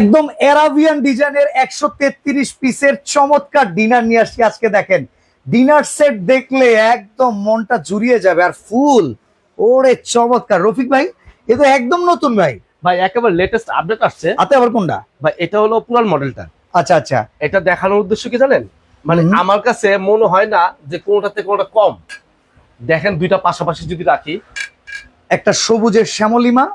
একদম এরাবিয়ান ডিজাইনের 133 পিসের চমৎকার ডিনার নিয়ে আসছি আজকে। দেখেন ডিনার সেট দেখলে একদম মনটা জুড়িয়ে যাবে। আর ফুল ওরে চমৎকার। রফিক ভাই এ তো একদম নতুন ভাই। ভাই একেবারে লেটেস্ট আপডেট আসছে। হাতে আবার কোনটা ভাই এটা হলো পুরান মডেলটা। আচ্ছা আচ্ছা, এটা দেখানোর উদ্দেশ্য কি জানেন? মানে আমার কাছে মনে হয় না যে কোনটাতে কোনটা কম। দেখেন দুইটা পাশাপাশি যদি রাখি, একটা সবুজের শ্যামলিমা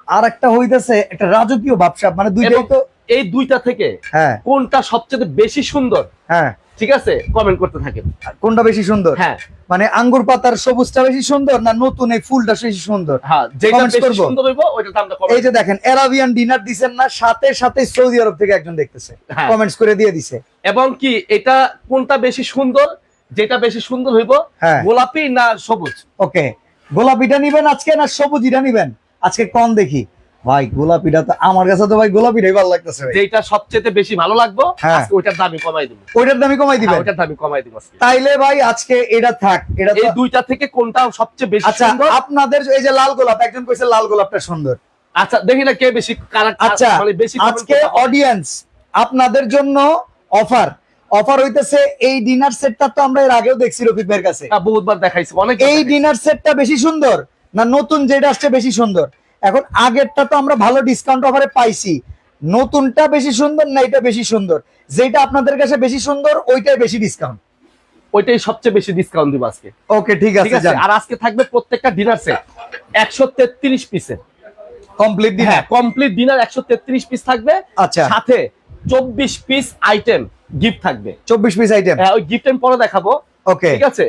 আর একটা হইতেছে একটা রাজকীয় ভাবসাব, মানে দুইটাই তো। এই দুইটা থেকে হ্যাঁ কোনটা সবচেয়ে বেশি সুন্দর, হ্যাঁ ঠিক আছে, কমেন্ট করতে থাকেন। কোনটা বেশি সুন্দর? হ্যাঁ মানে আঙ্গুর পাতার সবুজটা বেশি সুন্দর না নতুন এই ফুলটা বেশি সুন্দর? হ্যাঁ, যেটা Comments বেশি করবো। সুন্দর হইবো ওইটার দামটা কম। এই যে দেখেন এরাবিয়ান ডিনার দিছেন না, সাথে সাথে সৌদি আরব থেকে একজন দেখতেছে, হ্যাঁ। কমেন্টস করে দিয়ে দিছে। এবং কি এটা কোনটা বেশি সুন্দর, যেটা বেশি সুন্দর হইবো, হ্যাঁ। গোলাপি না সবুজ? ওকে, গোলাপিটা নিবেন আজকে না সবুজিটা নিবেন আজকে? কোন দেখি ভাই, গোলাপিটা তো আমার কাছে তো ভাই গোলাপিটাই ভালো লাগতেছে ভাই। যেটা সবচেয়ে বেশি ভালো লাগবে হ্যাঁ। আজকে ওইটার দামই কমাই দেব। ওইটার দামই কমাই দিবেন? ওইটার দামই কমাই দেব আজকে। তাইলে ভাই আজকে এটা থাক। এটা এই দুইটা থেকে কোনটা সবচেয়ে বেশি আচ্ছা, সুন্দর? আপনাদের এই যে লাল গোলাপ, একজন কইছে লাল গোলাপটা সুন্দর। আচ্ছা দেখি না কে বেশি কালার, আচ্ছা মানে বেশি আজকে অডিয়েন্স আপনাদের জন্য অফার হইতেছে। এই ডিনার সেটটা তো আমরা এর আগেও দেখছি রফিক ভাইয়ের কাছে, বহুতবার দেখাইছি, অনেক। এই ডিনার সেটটা বেশি সুন্দর না নতুন যেটা আসছে বেশি সুন্দর? এখন আগেরটা তো আমরা ভালো ডিসকাউন্ট অফারে পাইছি, নতুনটা বেশি সুন্দর না এটা বেশি সুন্দর? যেটা আপনাদের কাছে বেশি সুন্দর ওইটাই বেশি ডিসকাউন্ট। ওইটাই সবচেয়ে বেশি ডিসকাউন্ট দিব আজকে। ওকে ঠিক ঠিক আছে আছে, যান। আর আজকে থাকবে প্রত্যেকটা ডিনার সেট 133 পিসের কমপ্লিট ডিনার। হ্যাঁ, কমপ্লিট ডিনার 133 পিস থাকবে। আচ্ছা, সাথে 24 পিস আইটেম গিফট থাকবে। 24 পিস আইটেম। হ্যাঁ, ওই গিফট আমি পরে দেখাবো। ওকে ঠিক আছে,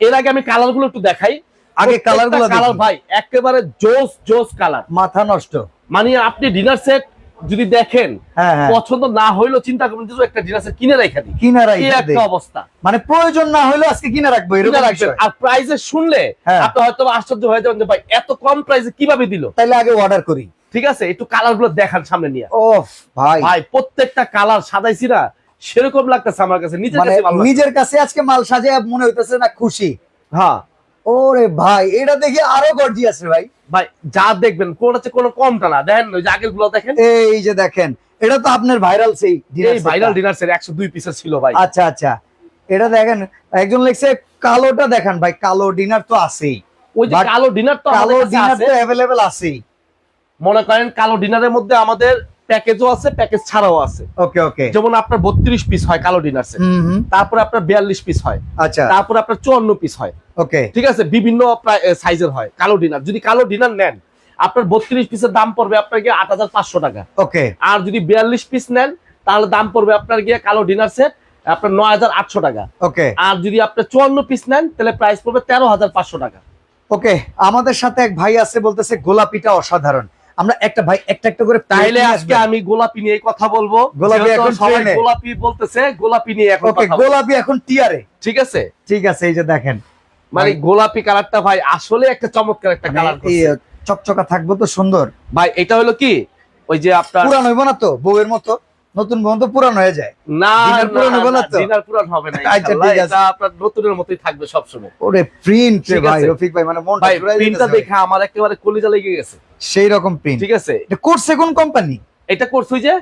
এর আগে আমি কালার গুলো একটু দেখাই। আগে কালার গুলো কালার ভাই একেবারে জোস জোস কালার, মাথা নষ্ট। মানে আপনি ডিনার সেট যদি দেখেন হ্যাঁ হ্যাঁ, পছন্দ না হইলেও চিন্তা করবেন যে একটা ডিনার সেট কিনে রাখা দিই, কিনা এই একটা অবস্থা। মানে প্রয়োজন না হইলো আজকে কিনা রাখবো এরকম কিনে রাখবেন। বিষয়। আর প্রাইসে শুনলে হ্যাঁ। আপনি হয়তো আশ্চর্য হয়ে যাবেন যে ভাই এত কম প্রাইসে কিভাবে দিল। তাইলে আগে অর্ডার করি। ঠিক আছে, একটু কালার গুলো দেখান সামনে নিয়ে। ওফ ভাই, ভাই প্রত্যেকটা কালার সাজাইছি না, সেরকম লাগতেছে আমার কাছে, নিজের মানে কাছে ভালো লাগছে। নিজের কাছে আজকে মাল সাজায় মনে হইতেছে না খুশি। হ্যাঁ ওরে ভাই এটা দেখে আরো গর্জিয়াস রে ভাই। ভাই যা দেখবেন কোনটা হচ্ছে কোনো কমটা না, দেখেন ওই যে আগের গুলো দেখেন। এই যে দেখেন এটা তো আপনার ভাইরাল সেই এই ভাইরাল ডিনার সেট 102 পিসের ছিল ভাই। আচ্ছা আচ্ছা, এটা দেখেন একজন লিখছে কালোটা দেখান ভাই, কালো ডিনার তো আছেই। ওই যে But কালো ডিনার তো কালো আমাদের কাছে ডিনার আছে। তো अवेलेबल আছেই। মনে করেন কালো ডিনারের মধ্যে আমাদের প্যাকেজও আছে, প্যাকেজ ছাড়াও আছে। ওকে ওকে, যেমন আপনার 32 পিস হয় কালো ডিনার সেট, হুম, তারপরে আপনার 42 পিস হয়, আচ্ছা তারপরে আপনার 54 পিস হয়। ওকে ঠিক আছে, বিভিন্ন সাইজের হয় কালো ডিনার। যদি কালো ডিনার নেন আপনার 32 পিসের দাম পড়বে আপনার গিয়ে 8500 টাকা। ওকে আর যদি 42 পিস নেন তাহলে দাম পড়বে আপনার গিয়ে কালো ডিনার সেট আপনার 9800 টাকা। ওকে আর যদি আপনি 54 পিস নেন তাহলে প্রাইস পড়বে 13500 টাকা। ওকে, আমাদের সাথে এক ভাই আছে বলতেছে গোলাপিটা অসাধারণ। আমরা একটা ভাই একটা একটা করে তাইলে আজকে আমি গোলাপি নিয়ে কথা বলবো। গোলাপি যেহেতু এখন সবাই ট্রেনে। গোলাপি বলতেছে, গোলাপি নিয়ে এখন ওকে, কথা বলবো। গোলাপি এখন টিয়ারে। ঠিক আছে, ঠিক আছে, এই যে দেখেন মানে গোলাপি কালারটা ভাই আসলে একটা চমৎকার একটা কালার। এই চকচকা থাকবো তো সুন্দর ভাই এটা হলো কি ওই যে আপনার পুরান হইব না তো বউয়ের মতো, নতুন বউ তো পুরান হয়ে যায়। না ডিনার পুরান হবে না তো? ডিনার পুরান হবে না আচ্ছা, ইনশাআল্লাহ। ঠিক আছে। এটা আপনার নতুনের মতোই থাকবে সব সময়। ওরে প্রিন্ট রে ঠিক ভাই আছে। রফিক ভাই, মানে মনটা ভাই জুড়াই প্রিন্টটা দিতেছে ভাই। দেখে আমার একেবারে কলিজা লেগে গেছে। সেই রকম প্রিন্ট। ঠিক আছে, এটা করছে কোন কোম্পানি? এটা করছই যে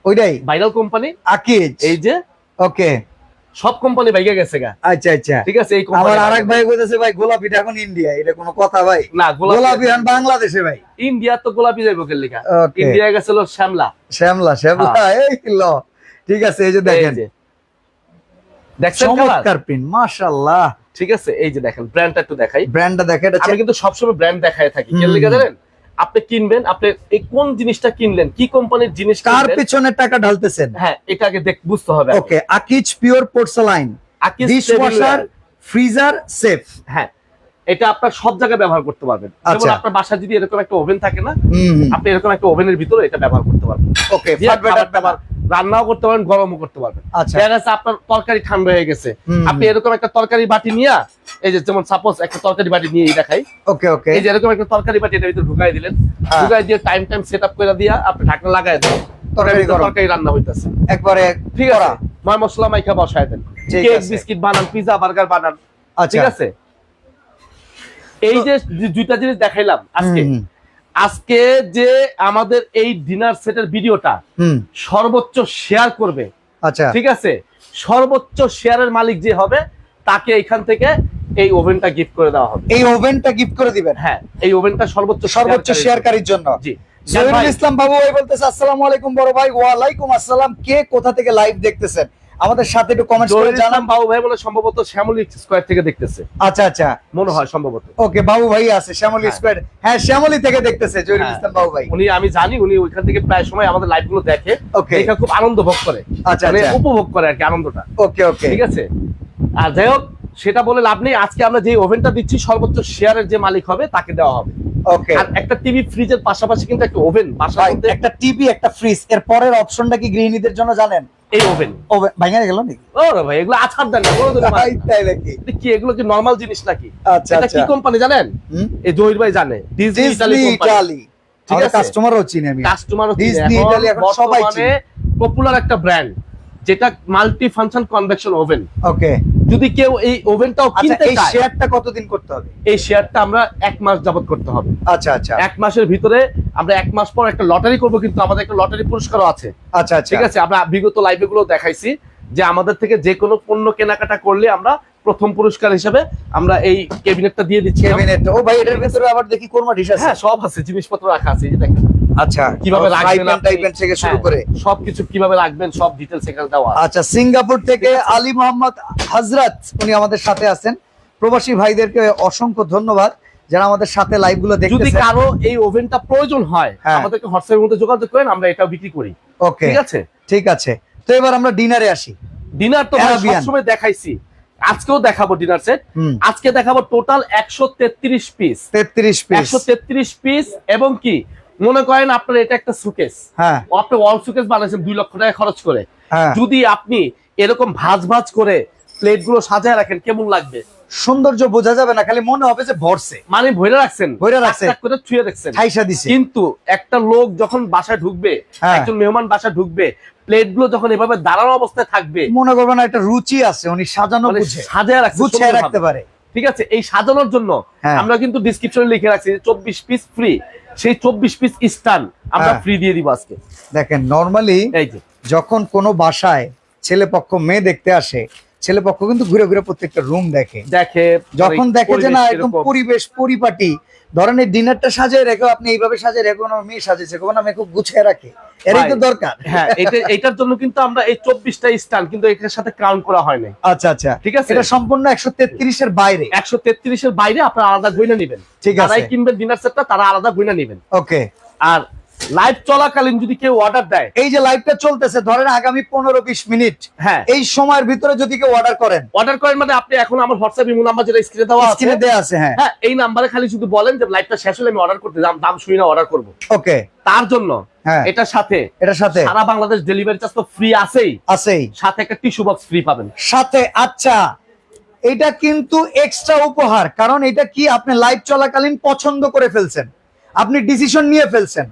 ওইটাই ভাইরাল কোম্পানি আকিজ। এই যে ওকে সব কোম্পানি ভাইগা গেছে গা। আচ্ছা আচ্ছা, ঠিক আছে, এই আমার কোম্পানি আরেক ভাই কইতেছে ভাই গোলাপিটা এখন ইন্ডিয়া, এটা কোনো কথা ভাই? না গোলাপি এখন বাংলাদেশে ভাই। ইন্ডিয়া তো গোলাপি যাইব কে লেখা, Okay. ইন্ডিয়া গেছিল শ্যামলা। শ্যামলা শ্যামলা, এই ল ঠিক আছে, এই যে দেখেন এই যে দেখছেন কালার? চমৎকার প্রিন্ট মাশাআল্লাহ। ঠিক আছে, এই যে দেখেন ব্র্যান্ডটা একটু দেখাই। ব্র্যান্ডটা দেখে, এটা আমি কিন্তু সবসময় ব্র্যান্ড দেখায় থাকি। কে লেখা জানেন? আপনি কিনবেন, আপনি এই কোন জিনিসটা কিনলেন, কি কোম্পানির জিনিস কার কিনলেন, পেছনে টাকা ঢালতেছেন। হ্যাঁ এটা আগে বুঝতে হবে। Okay, Akij pure porcelain Akij dishwasher freezer safe. হ্যাঁ, এটা আপনার সব জায়গায় ব্যবহার করতে পারবেন। যেমন আচ্ছা। আপনার বাসায় যদি এরকম একটা ওভেন থাকে না, হুম, আপনি এরকম একটা ওভেনের ভিতরে এটা ব্যবহার করতে পারবেন। ওকে, দিয়ে খাবারটা আবার রান্নাও করতে পারেন, গরমও করতে পারবেন। আচ্ছা। দেখা যাচ্ছে আপনার তরকারি ঠান্ডা হয়ে গেছে, আপনি এরকম একটা তরকারি বাটি নিয়ে, এই যে যেমন সাপোজ একটা তরকারি বাটি নিয়ে দেখাই। ওকে ওকে, এই যে এরকম একটা তরকারি বাটি এর ভিতরে ঢুকাই দিলেন, হ্যাঁ। ঢুকাই দিয়ে টাইম সেটআপ করে দিয়া আপনি ঢাকনা লাগাই দেন, তরকারি গরম। তরকারি রান্না হইতাছে। একবারে ঠিক আছে, ময় মশলা মাইখা বসায় দেন, ঠিক কেক আছে। বিস্কিট বানান, পিজা বার্গার বানান। আচ্ছা ঠিক আছে, এই যে দুইটা জিনিস দেখাইলাম আজকে, হুম, আজকে যে আমাদের এই ডিনার সেটের ভিডিওটা সর্বোচ্চ শেয়ার করবে, আচ্ছা ঠিক আছে, সর্বোচ্চ শেয়ারের মালিক যে হবে তাকে এখান থেকে এই ওভেনটা গিফট করে দেওয়া হবে। এই ওভেনটা গিফট করে দিবেন? হ্যাঁ, এই ওভেনটা সর্বোচ্চ শেয়ারকারীর জন্য। জি। জহিরুল ইসলাম বাবু ভাই বলতেছে আসসালামু আলাইকুম বড় ভাই। ওয়ালাইকুম আসসালাম। কে কোথা থেকে লাইভ দেখতেছেন আমাদের সাথে একটু কমেন্টস করে জানান। বাবু ভাই বলে সম্ভবত শ্যামলী স্কয়ার থেকে দেখতেছে। আচ্ছা আচ্ছা, মনে হয় সম্ভবত। ওকে, বাবু ভাই আছে শ্যামলী স্কয়ার। হ্যাঁ, শ্যামলী থেকে দেখতেছে জহিরুল ইসলাম বাবু ভাই। উনি, আমি জানি উনি ওইখান থেকে প্রায় সময় আমাদের লাইভ গুলো দেখে, ওকে, দেখে খুব আনন্দ ভোগ করে, আচ্ছা মানে আচ্ছা, উপভোগ করে আর কি আনন্দটা। ওকে ওকে, ঠিক আছে। আর যাই হোক, সেটা বলে লাভ নেই। আজকে আমরা যে ওভেনটা দিচ্ছি সর্বোচ্চ শেয়ারের যে মালিক হবে তাকে দেওয়া হবে। ওকে। আর একটা টিভি ফ্রিজের পাশাপাশি কিন্তু একটা ওভেন বাসার মধ্যে, একটা টিভি একটা ফ্রিজ, এর পরের অপশনটা কি গৃহিণীদের জন্য জানেন? এই ওভেন। ওভেন ভাঙা গেল নাকি? ওরে ভাই, এগুলো আছাড় দেন না কোনোদিন। তাই নাকি? কি এগুলো কি নরমাল জিনিস নাকি? আচ্ছা এটা কি আচ্ছা, কোম্পানি জানেন? এই জহির ভাই জানে, ডিজনি ইতালি কোম্পানি। ঠিক আছে, কাস্টমারও চিনি আমি, কাস্টমারও ডিজনি ইতালি এখন সবাই চিনে। পপুলার একটা ব্র্যান্ড, যেটা মাল্টি ফাংশন কনভেকশন ওভেন। ওকে, যদি কেউ এই ওভেনটাও কিনতে এই চায়, শেয়ারটা কতদিন করতে হবে? এই শেয়ারটা আমরা 1 মাস যাবত করতে হবে। আচ্ছা আচ্ছা, 1 মাসের ভিতরে আমরা 1 মাস পর একটা লটারি করব, কিন্তু আমাদের একটা লটারি পুরস্কারও আছে। আচ্ছা আচ্ছা, ঠিক আছে। আমরা বিগত লাইভে গুলো দেখাইছি যে আমাদের থেকে যে কোনো পণ্য কেনাকাটা করলে আমরা প্রথম পুরস্কার হিসেবে আমরা এই ক্যাবিনেটটা দিয়ে দিচ্ছি। ক্যাবিনেট, ও ভাই এটার ভিতরে আবার দেখি কোরমা ডিশ আছে। হ্যাঁ, সব আছে, জিনিসপত্র রাখা আছে, এই যে দেখেন। আচ্ছা, কিভাবে রাখবেন টাইপেন থেকে শুরু করে সবকিছু কিভাবে রাখবেন সব ডিটেইলস এখানে দেওয়া আছে। আচ্ছা, সিঙ্গাপুর থেকে আলী মোহাম্মদ হযরত উনি আমাদের সাথে আছেন। প্রবাসী ভাইদেরকে অসংখ্য ধন্যবাদ যারা আমাদের সাথে লাইভ গুলো যদি দেখতেছেন। কারো এই ওভেনটা প্রয়োজন হয় আমাদেরকে হোয়াটসঅ্যাপের মধ্যে যোগাযোগ করেন, আমরা এটাও বিক্রি করি। ওকে, ঠিক আছে, ঠিক আছে। তো এবার আমরা ডিনারে আসি। ডিনার তো Arabian। সবসময় দেখাইছি, আজকেও দেখাবো ডিনার সেট। আজকে দেখাবো টোটাল 133 পিস, 33 পিস, 133 পিস। এবং কি মনে করেন আপনার এটা একটা সুকেস, হ্যাঁ, আপনি ওয়াল সুকেস বানাইছেন 2 লক্ষ টাকা খরচ করে। হ্যাঁ, যদি আপনি এরকম ভাঁজ ভাঁজ করে প্লেট গুলো সাজায় রাখেন কেমন লাগবে? সৌন্দর্য বোঝা যাবে না, খালি মনে হবে যে ভরছে, মানে ভরে রাখছেন, টাক করে ছুঁয়ে রাখছেন, ঠাইসা দিছে। কিন্তু একটা লোক যখন বাসায় ঢুকবে, হ্যাঁ, একজন মেহমান বাসায় ঢুকবে, প্লেট গুলো যখন এভাবে দাঁড়ানো অবস্থায় থাকবে, মনে করবেন একটা রুচি আছে, উনি সাজানো মানে বুঝে সাজায় রাখছে, গুছিয়ে রাখতে পারে। ঠিক আছে। এই সাজানোর জন্য আমরা কিন্তু ডেসক্রিপশনে লিখে রাখছি 24 পিস ফ্রি। সেই 24 পিস স্টান আমরা ফ্রি দিয়ে দিব আজকে। দেখেন, নরমালি এই যে যখন কোনো বাসায় ছেলে পক্ষ মেয়ে দেখতে আসে, ছেলে পক্ষ কিন্তু ঘুরে ঘুরে প্রত্যেকটা রুম দেখে, যখন দেখে যে না একদম পরিবেশ পরিপাটি, ধরেন এই ডিনারটা সাজিয়ে রেখে আপনি এইভাবে সাজিয়ে রেখে কোনো মেয়ে সাজিয়েছে, কোনো মেয়ে খুব গুছিয়ে রাখে, এরই তো দরকার। হ্যাঁ, এটার জন্য কিন্তু আমরা এই 24টা স্টান কিন্তু এটার সাথে কাউন্ট করা হয় নাই। আচ্ছা আচ্ছা, ঠিক আছে। এটা সম্পূর্ণ 133 এর বাইরে, 133 এর বাইরে আপনারা আলাদা গয়না নেবেন। ঠিক আছে, যারাই কিনবেন ডিনার সেটটা তারা আলাদা গয়না নেবেন। ওকে। আর লাইভ চলাকালীন যদি কেউ অর্ডার দেয়, এই যে লাইভটা চলতেছে ধরেন আগামী 15-20 মিনিট, হ্যাঁ, এই সময়ের ভিতরে যদি কেউ অর্ডার করেন মানে আপনি এখন আমার হোয়াটসঅ্যাপ ইমো নাম্বার যেটা স্ক্রিনে দেওয়া আছে, স্ক্রিনে দেয়া আছে, হ্যাঁ হ্যাঁ, এই নাম্বারে খালি শুধু বলেন যে লাইভটা শেষ হলে আমি অর্ডার করতে দাম শুনি না অর্ডার করব। ওকে, তার জন্য হ্যাঁ, এটার সাথে সারা বাংলাদেশ ডেলিভারি চার্জ তো ফ্রি আছেই, সাথে একটা টিস্যু বক্স ফ্রি পাবেন সাথে। আচ্ছা, এটা কিন্তু এক্সট্রা উপহার, কারণ এটা কি আপনি লাইভ চলাকালীন পছন্দ করে ফেলছেন, আপনি ডিসিশন নিয়ে ফেলছেন,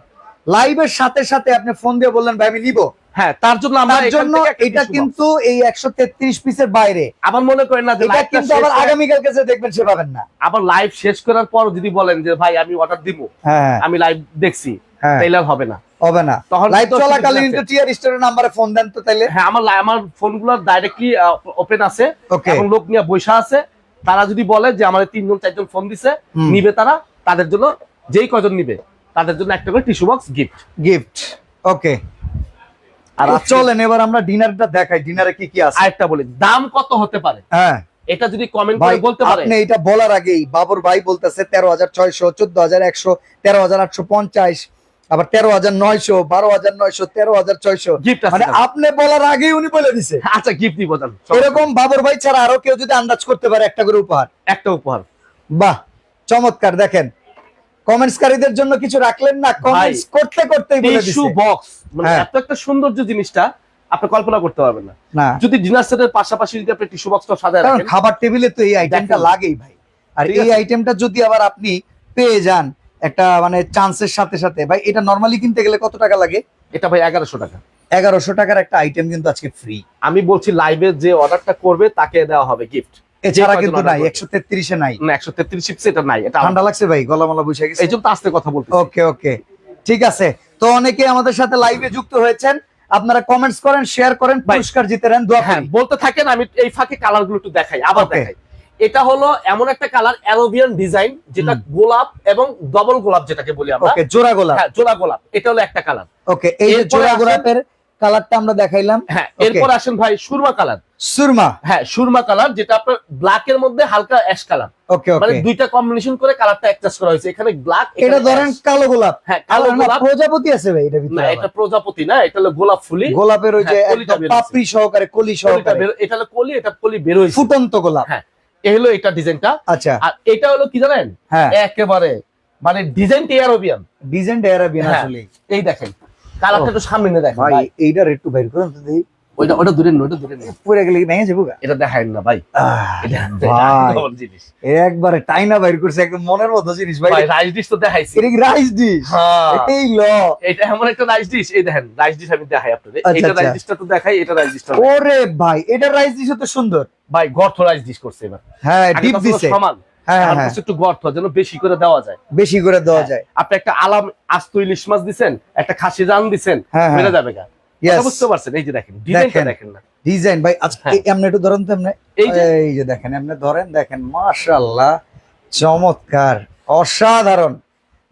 লাইভের সাথে সাথে আপনি ফোন দিয়ে বললেন ভাই আমি নিব, হ্যাঁ, তার জন্য এটা কিন্তু এই 133 পিসের বাইরে। আবার মনে করেন না যে এটা কিন্তু আবার আগামীকাল কাছে দেখবেন সে পাবেন না। আবার লাইভ শেষ করার পর যদি বলেন যে ভাই আমি অর্ডার দিব, হ্যাঁ, আমি লাইভ দেখছি, তাইলে হবে না, হবে না। তখন লাইভ চলাকালীন একটু টিআর স্টোরের নম্বরে ফোন দেন তো তাইলে। হ্যাঁ, আমার ফোনগুলো ডাইরেক্টলি ওপেন আছে, এখন লোক নিয়ে বসে আছে, তারা যদি বলে যে আমাদের 3জন 4জন ফোন দিছে নিবে, তাদের জন্য যেই কজন নিবে তাদের জন্য একটা করে টিস্যু বক্স গিফট। ওকে। আর চলেন এবার আমরা ডিনারটা দেখাই, ডিনারে কি কি আছে। আরেকটা বলি, দাম কত হতে পারে, হ্যাঁ, এটা যদি কমেন্ট করে বলতে পারে। আপনি এটা বলার আগেই বাবুর ভাই বলতেছে 13,600, 14,100, 13,850, আবার 13,900, 12,900, 13,600 গিফট আছে। মানে আপনি বলার আগেই উনি বলে দিছে। আচ্ছা, গিফট দিব জান। এরকম বাবুর ভাই ছাড়া আরো কেউ যদি আন্দাজ করতে পারে একটা করে উপহার, একটা উপহার। বাহ, চমৎকার। দেখেন, কমেন্টসকারীদের জন্য কিছু রাখলেন না, কমেন্টস করতে করতেই বলে দিছে টিস্যু বক্স, মানে এত একটা সৌন্দর্য জিনিসটা আপনি কল্পনা করতে পারবেন না। যদি ডিনার সেটের পাশাপাশি যদি আপনি টিস্যু বক্সটা সাজায় রাখেন, কারণ খাবার টেবিলে তো এই আইটেমটা লাগেই ভাই। আর এই আইটেমটা যদি আবার আপনি পেয়ে যান একটা মানে চান্সের সাথে সাথে, ভাই এটা নরমালি কিনতে গেলে কত টাকা লাগে? এটা ভাই 1100 টাকা। 1100 টাকার একটা আইটেম কিন্তু আজকে ফ্রি। আমি বলছি লাইভে যে অর্ডারটা করবে তাকে দেওয়া হবে গিফট। এছাড়া যে কিন্তু কয়জন নাই, order 133 এ নাই। না 133 চিপস এটা নাই, এটা ঠান্ডা লাগছে ভাই, গলা মালা বসে গেছে। এই জন্য তো আস্তে কথা বলতেছি। ওকে ওকে, ঠিক আছে। তো অনেকে আমাদের সাথে লাইভে যুক্ত হয়েছেন, আপনারা কমেন্টস করেন, শেয়ার করেন, পুরস্কার জিতে নেন, দোয়া হ্যাঁ করি। বলতে থাকেন, আমি এই ফাঁকে কালার গুলো একটু দেখাই, আবার Okay. দেখাই। এটা হলো এমন একটা কালার অ্যালোভিয়ান ডিজাইন, যেটা গোলাপ এবং ডবল গোলাপ যেটাকে বলি আমরা। ওকে, জোড়া গোলাপ। হ্যাঁ জোড়া গোলাপ, এটা হলো একটা কালার। ওকে, এই যে এরপরে জোড়া আসেন- গোলাপের কালারটা আমরা দেখাইলাম। হ্যাঁ Okay. এরপর আসেন ভাই সুরমা কালার। সুরমা। হ্যাঁ সুরমা কালার, যেটা আপনার ব্ল্যাক এর মধ্যে হালকা অ্যাশ কালার, ওকে মানে ওকে, দুইটা কম্বিনেশন করে কালারটা অ্যাডজাস্ট করা হয়েছে। এখানে ব্ল্যাক, এটা ধরেন কালো গোলাপ। হ্যাঁ কালো না, গোলাপ। প্রজাপতি আছে ভাই এটা না ভিতরে। এটা প্রজাপতি না, এটা হলো গোলাপ ফুলি। গোলাপের ওই যে হ্যাঁ, কলিটা একদম বের হয়েছে। পাপড়ি সহকারে, কলি কলিটা সহকারে, এটা হলো কলি, এটা কলি বের হয়েছে। ফুটন্ত গোলাপ। হ্যাঁ এই হলো এটা ডিজাইনটা। আচ্ছা, আর এটা হলো কি জানেন, হ্যাঁ, একেবারে মানে ডিজাইনটা অ্যারাবিয়ান। ডিজাইন আরাবিয়ান হ্যাঁ, আসলে। এই দেখেন কালারটা একটু সামনে নিয়ে দেখেন ভাই ভাই। এইটার একটু বাইর করুন তো দেখি। ওটা দূরে নেই, ওটা দূরে নেই, পুরো গেলে ভেঙে যাবো গা। এটা দেখায় না ভাই। এটা ভাই double জিনিস একবারে টাইনা বাইর করছে, একদম মনের মতো জিনিস ভাই। ভাই, রাইস ডিশ তো দেখাইছি। এটা কি রাইস ডিশ? হ্যাঁ এই ল, এটা এমন একটা রাইস ডিশ, এই দেখেন রাইস ডিশ আমি দেখাই আপনাদের। আচ্ছা, এটা রাইস আচ্ছা। ডিশটা তো দেখাই, এটা রাইস ডিশটা ওরে ভাই এটা রাইস ডিশ তো সুন্দর। ভাই গর্ত রাইস ডিশ করছে এবার। হ্যাঁ, আগে ডিপ তো ছিল দিছে। সমান, হ্যাঁ আর হ্যাঁ, কিছু একটু গর্ত যেন বেশি করে দেওয়া যায়। বেশি করে দেওয়া যায়। আপনি একটা আলাম আস্ত ইলিশ মাছ দিছেন, একটা খাসি রান দিছেন, হ্যাঁ, বেড়ে হ্যাঁ। যাবে গা। Yes. কথা বুঝতে পারছেন? এই যে দেখেন ডিজাইনটা দেখেন। দেখেন না, ডিজাইন ভাই আজকে হ্যাঁ। এমনি একটু ধরেন তো এমনি। এই যে এই যে দেখেন এমনি ধরেন, দেখেন মাশাআল্লাহ, চমৎকার, অসাধারণ।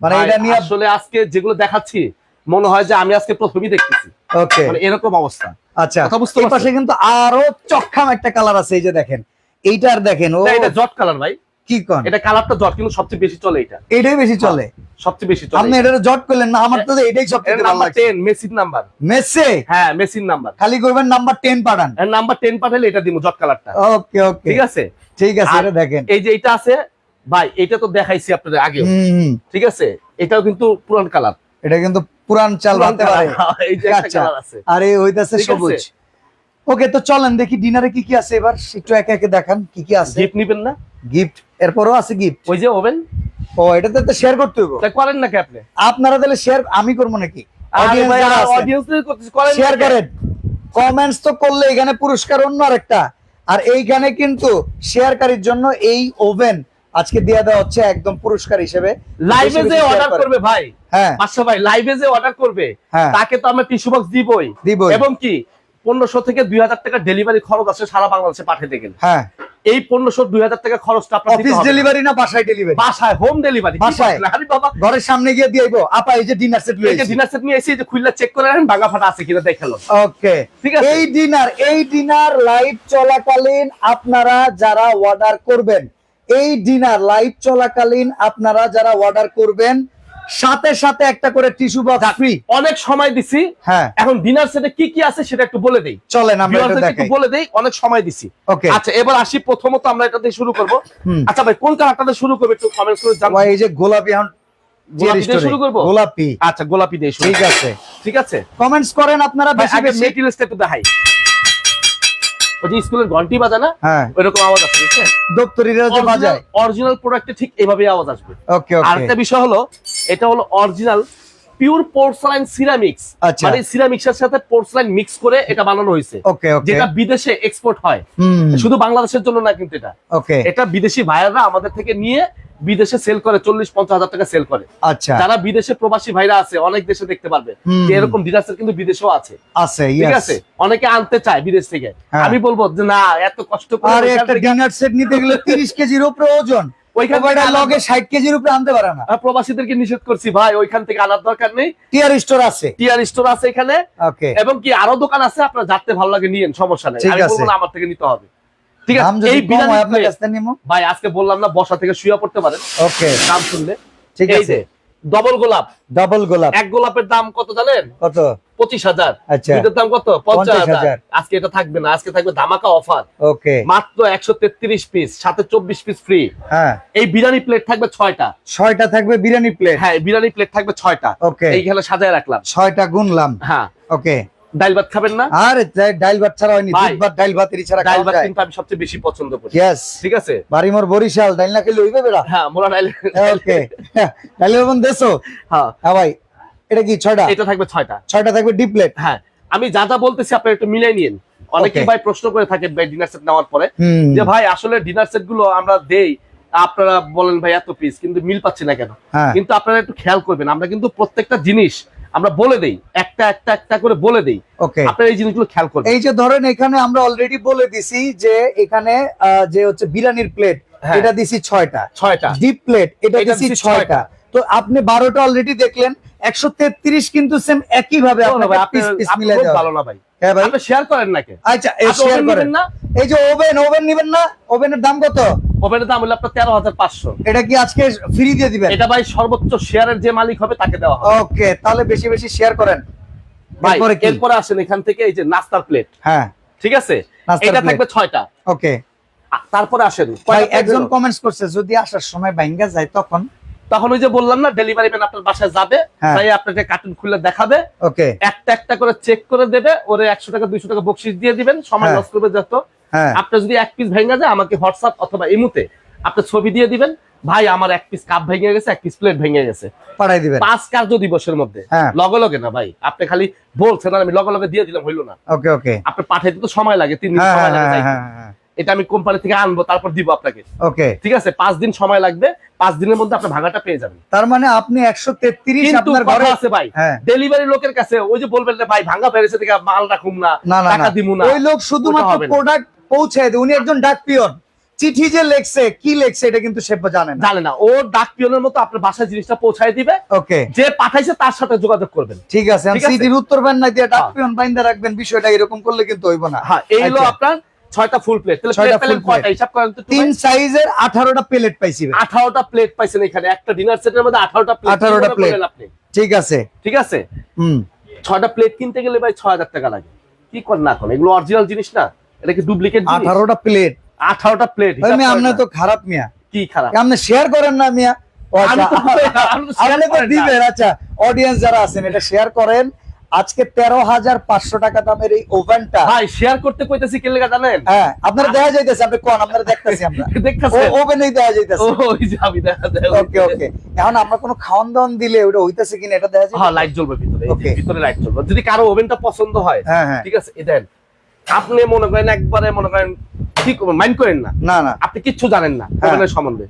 মানে ভাই, এটা নিয়ে আসলে আজকে যেগুলো দেখাচ্ছি মনে হয় যে আমি আজকে প্রথমেই দেখতেছি, ওকে, মানে এরকম অবস্থা। আচ্ছা। কথা বুঝতে এই পারছেন? পাশে কিন্তু আরো চক্ষাম একটা কালার আছে, এই যে দেখেন এইটার, দেখেন ও না, এটা জট কালার ভাই, কি কোন, এটা কালারটা জট, কিন্তু সবচেয়ে বেশি চলে এটা, এটাই বেশি চলে। সবচেয়ে বেশি চলে আপনি এটা। এটা জট করলেন না, আমার তো এটাই সবচেয়ে এর ভালো নাম্বার লাগছে। 10 মেসিন নাম্বার। মেসে হ্যাঁ মেসিন নাম্বার, খালি করবেন নাম্বার 10 পাঠান। এর নাম্বার 10 পাঠালে এটা দিব জট কালারটা। ওকে ওকে, ঠিক আছে, ঠিক আছে, আর এটা দেখেন। এই যে এটা আছে ভাই, এটা তো দেখাইছি আপনাদের আগে। হুম, ঠিক আছে, এটাও কিন্তু পুরান কালার। এটা কিন্তু পুরান চাল বানতে পারে। এই যে একটা আচ্ছা, কালার আছে। আরে হইতাছে ঠিক আছে। সবুজ। ওকে, তো চলেন দেখি ডিনারে কি কি আছে, এবার একটু একে একে দেখান কি কি আছে। গিফট নিবেন না? গিফট এরপরও আছে গিফট। ওই যে ওভেন, ও এটা তো শেয়ার করতে হবে। তাই করেন নাকি আপনি? আপনারা তাহলে শেয়ার আমি করবো নাকি? অডিয়েন্সদের করতেছি, করেন শেয়ার নাকি? করেন, কমেন্টস তো করলে এখানে পুরস্কার অন্য আরেকটা। আর এইখানে কিন্তু শেয়ারকারীর জন্য এই ওভেন আজকে দিয়ে দেওয়া হচ্ছে একদম পুরস্কার হিসেবে। লাইভে বেশি যে বেশি share অর্ডার করেন। করবে ভাই, হ্যাঁ আচ্ছা ভাই, লাইভে যে অর্ডার করবে হ্যাঁ, তাকে তো আমরা টিস্যু বক্স দিবই, দিবই। এবং কি 1500 থেকে 2000 টাকা ডেলিভারি খরচ আছে সারা বাংলাদেশে পাঠাতে গেলে। হ্যাঁ, এই 1500-2000 টাকা খরচটা আপনার দিতে অফিস হবে না। ডেলিভারি না বাসায় ডেলিভারি? বাসায় হোম ডেলিভারি। বাসায়? আরে বাবা, ঘরের সামনে গিয়ে দিয়ে আইবো, আপা এই যে ডিনার সেট এই যে লইছি। ডিনার সেট নিয়ে এসে এই যে খুললা চেক করে নেন, ভাঙা ফাটা আছে কিনা দেখে নেন। ওকে, ঠিক আছে। এই ডিনার লাইভ চলাকালীন আপনারা যারা অর্ডার করবেন, এই ডিনার লাইভ চলাকালীন আপনারা যারা অর্ডার করবেন, সাথে সাথে একটা করে টিস্যু বক্স ফ্রি। অনেক সময় দিছি, হ্যাঁ, এখন ডিনার সেটে কি কি আছে সেটা একটু বলে দেই। চলেন আমরা এটা ভিউয়ারদেরকে একটু দেখাই। বলে দেই, অনেক সময় দিছি। ওকে, আচ্ছা এবার আসি, প্রথমত আমরা এটা দিয়ে শুরু করব। হুম। আচ্ছা ভাই, কোন কালারটা দিয়ে শুরু করবে একটু কমেন্টস করে জানান। ভাই এই যে গোলাপি, এখন গোলাপি দিয়ে শুরু করব? গোলাপি, আচ্ছা গোলাপি দিয়ে শুরু। ঠিক আছে। ঠিক আছে কমেন্টস করেন আপনারা ভাই, বেশি আগে বেশি। মেটেরিয়ালসটা একটু দেখাই। ওই যে স্কুলের ঘন্টি বাজে না, হ্যাঁ, ওইরকম আওয়াজ আসছে, বুঝছেন? দপ্তরিরা যে বাজায়। অরিজিনাল প্রোডাক্টে ঠিক এভাবেই আওয়াজ আসবে। ওকে ওকে, আরেকটা বিষয় হলো, এটা হলো অরিজিনাল পিওর পোর্সেলাইন সিরামিক্স, আচ্ছা। মানে সিরামিক্সের সাথে পোর্সেলাইন মিক্স করে এটা বানানো হয়েছে, ওকে ওকে, যেটা বিদেশে এক্সপোর্ট হয়। হুম, শুধু বাংলাদেশের জন্য না কিন্তু এটা, ওকে, এটা বিদেশি ভাইয়াররা আমাদের থেকে নিয়ে বিদেশে সেল করে, 40-50 হাজার টাকা সেল করে। আচ্ছা, যারা বিদেশে প্রবাসী ভাইরা আছে, অনেক দেশে দেখতে পারবে হুম, যে এরকম ডিনার কিন্তু বিদেশেও আছে। আছে, ঠিক yes। আছে, অনেকে আনতে চায় বিদেশ থেকে, হ্যাঁ। আমি বলবো যে না, এত কষ্ট করে আর ওইখান একটা থেকে- ডিনার সেট নিতে গেলে 30 কেজির উপরে ওজন, ওইখান থেকে ওইটা আনার- লগে 60 কেজির উপরে আনতে পারে না। প্রবাসীদেরকে নিষেধ করছি ভাই, ওইখান থেকে আনার দরকার নেই। টিয়ার স্টোর আছে। টিয়ার স্টোর আছে এখানে, ওকে, এবং কি আরো দোকান আছে, আপনার যাতে ভালো লাগে নিয়েন, সমস্যা নেই। ঠিক আমি আছে। বলবো না আমার থেকে নিতে হবে। ঠিক দাম আছে, যদি এই কম বিরিয়ানি হয় আপনার plate- কাছ থেকে নিমো। ভাই আজকে বললাম না, বসা থেকে শুয়ে পড়তে পারেন ওকে, দাম শুনলে। ঠিক এই আছে। যে ডবল গোলাপ, ডাবল গোলাপ এক গোলাপের দাম কত জানেন? কত? 25,000। আচ্ছা, দুইটার দাম কত? 50,000। 50,000। আজকে এটা থাকবে না, আজকে থাকবে ধামাকা অফার, ওকে, মাত্র 133 পিস, সাথে 24 পিস ফ্রি। হ্যাঁ, এই বিরিয়ানি প্লেট থাকবে 6টা। 6টা থাকবে বিরিয়ানি প্লেট। হ্যাঁ বিরিয়ানি প্লেট থাকবে 6টা। ওকে, এইখানে সাজায় রাখলাম। 6টা গুনলাম। হ্যাঁ, ওকে, ডাল ভাত খাবেন না? আরে ডাইল ভাত ছাড়া হয়নি, ভাই, দুধ ভাত ডাইল ভাত এর ছাড়া ডাল খাওয়া ভাত যায়? কিন্তু আমি সবচেয়ে বেশি পছন্দ করি। ইয়েস, ঠিক আছে, বাড়ি মোর বরিশাল, ডাইল না খেলে হইবে বেড়া। হ্যাঁ মোলা ডাল। ওকে, ডাইল বন দেছো। হ্যাঁ হ্যাঁ ভাই, এটা কি 6টা? এটা থাকবে 6টা। 6টা থাকবে ডিপ প্লেট। হ্যাঁ, আমি যা যা বলতেছি আপনি একটু মিলাই নিন। অনেকেই Okay. ভাই প্রশ্ন করে থাকে ভাই ডিনার সেট নেওয়ার পরে হুম। যে ভাই আসলে ডিনার সেট গুলো আমরা দেই, আপনারা বলেন ভাই এত পিস কিন্তু মিল পাচ্ছি না কেন। হ্যাঁ। কিন্তু আপনারা একটু খেয়াল করবেন, আমরা কিন্তু প্রত্যেকটা জিনিস আমরা বলে দেই, একটা একটা একটা করে বলে দেই। ওকে, আপনারা এই জিনিসগুলো খেয়াল করবেন। এই যে ধরেন এখানে আমরা অলরেডি বলে দিছি যে এখানে যে হচ্ছে বিরিয়ানির প্লেট, হ্যাঁ। এটা দিছি 6টা, 6টা ডিপ প্লেট এটা এটা দিছি দিছি 6টা। তো আপনি 12টা অলরেডি দেখলেন, 133 কিন্তু সেম একই ভাবে ভাই, আপনাকে আপনি পিস পিস আপনি মিলাই খুব দেওয়া ভালো হবে। না ভাই, হ্যাঁ ভাই, আপনি শেয়ার করেন নাকি? আচ্ছা আপনি শেয়ার oven করেন নিবেন না? এই যে ওভেন নেবেন না, ওভেনের দাম কত? ওভেনের দাম হলো আপনার 13,500। এটা কি আজকে ফ্রি দিয়ে দিবেন? এটা ভাই সর্বোচ্চ শেয়ারের যে মালিক হবে তাকে দেওয়া হবে। ওকে, তাহলে বেশি বেশি শেয়ার করেন। ভাই এরপরে কি? এরপরে আসেন এখান থেকে এই যে নাস্তার প্লেট, হ্যাঁ, ঠিক আছে, নাস্তার এটা plate। থাকবে 6টা। ওকে তারপরে আসেন ভাই, কয়টা plate একজন হলো? কমেন্টস করছে যদি আসার সময় ভাঙ্গা যায় তখন। তখন ওই যে বললাম না, ডেলিভারি ম্যান আপনার বাসায় যাবে, হ্যাঁ। তাই আপনাকে কার্টুন খুলে দেখাবে, ওকে, একটা একটা করে চেক করে দেবে, ওরে 100 টাকা 200 টাকা বকশিশ দিয়ে দিবেন, সময় হ্যাঁ। লস করবে যত। হ্যাঁ, আপনার যদি এক পিস ভেঙে যায় আমাকে হোয়াটসঅ্যাপ অথবা ইমুতে আপনার ছবি দিয়ে দিবেন, ভাই আমার এক পিস কাপ ভেঙে গেছে, এক পিস প্লেট ভেঙে গেছে, পাঠাই দিবেন। 5 কার্য দিবসের মধ্যে। হ্যাঁ। লগে লগে না ভাই, আপনি খালি বলছেন আর আমি লগে লগে দিয়ে দিলাম, হইলো না। ওকে ওকে, আপনি পাঠাইতে তো সময় লাগে, 3 দিন হ্যাঁ সময় লাগে হ্যাঁ যাই। হ্যাঁ হ্যাঁ, এটা আমি কোম্পানি থেকে আনবো তারপর দিব আপনাকে, ওকে। ঠিক আছে? 5 দিন সময় লাগবে, 5 দিনের মধ্যে আপনি ভাগাটা পেয়ে যাবেন। তার মানে আপনি 133 কিন্তু আপনার কথা ঘরে আছে ভাই, হ্যাঁ। ডেলিভারি লোকের কাছে ওই যে বলবেন যে ভাই ভাঙা পেরেছে থেকে মাল রাখুম না, না না টাকা না, দিমু না, ওই লোক শুধুমাত্র ওটা হবে না। প্রোডাক্ট পৌঁছায় দেয়, উনি একজন ডাক পিয়ন। চিঠি যে লেখছে কি লেখছে এটা কিন্তু সে জানে না। জানে না, ও ডাক পিয়নের মতো আপনার বাসায় জিনিসটা পৌঁছায় দিবে, ওকে, যে পাঠাইছে তার সাথে যোগাযোগ করবেন। ঠিক আছে। ঠিক আছে? সিটির উত্তর পান না দিয়ে ডাক হ্যাঁ। পিয়ন বাইন্দা রাখবেন, বিষয়টা এরকম করলে কিন্তু হইব না। হ্যাঁ, এই হলো আচ্ছা। আপনার 6টা ফুল প্লেট। তাহলে 6টা প্লেট পেলেন full কয়টা plate। হিসাব করেন তো একটু তিন ভাই? সাইজের 18টা প্লেট পাইছি ভাই। 18টা প্লেট পাইছেন এখানে, একটা ডিনার সেটের মধ্যে 18টা প্লেট। 18টা প্লেট, আপনি ঠিক আছে। ঠিক আছে, হুম, 6টা প্লেট কিনতে গেলে ভাই 6000 টাকা লাগে। কি কর না কোন, এগুলো অরিজিনাল জিনিস না, এটা কি ডুপ্লিকেট জিনিস? 18টা প্লেট 18টা প্লেট আপনি তো খারাপ মিয়া, কি খারাপ? আপনি শেয়ার করেন না মিয়া। ও আমি আচ্ছা, তো আমি তো share আপনি তো করেন না। দিবেন। আচ্ছা, অডিয়েন্স যারা আছেন এটা শেয়ার করেন। আজকে 13,500 টাকা দামের এই ওভেনটা, ভাই শেয়ার করতে কইতেছি কে লাগা জানেন? হ্যাঁ আপনারা দেখা যাইতেছে, আপনি কোন আপনারা দেখতেছি আমরা দেখতাছেন? ওভেনেই দেখা যাইতেছে। ওই যে আমি দেখা দেয়। ওকে ওকে, এখন আমরা কোনো খাওয়ান দাওয়ান দিলে ওটা হইতাছে কিনা এটা দেখা যায়। হ্যাঁ, লাইট জ্বলবে ভিতরে, এই যে Okay. ভিতরে লাইট জ্বলবে। যদি কারো ওভেনটা পছন্দ হয়, হ্যাঁ হ্যাঁ, ঠিক আছে, দেন আপনি মনে করেন একবারে মনে করেন কি মাইন্ড করেন না, না না, আপনি কিচ্ছু জানেন না হ্যাঁ। ওভেনের সম্বন্ধে।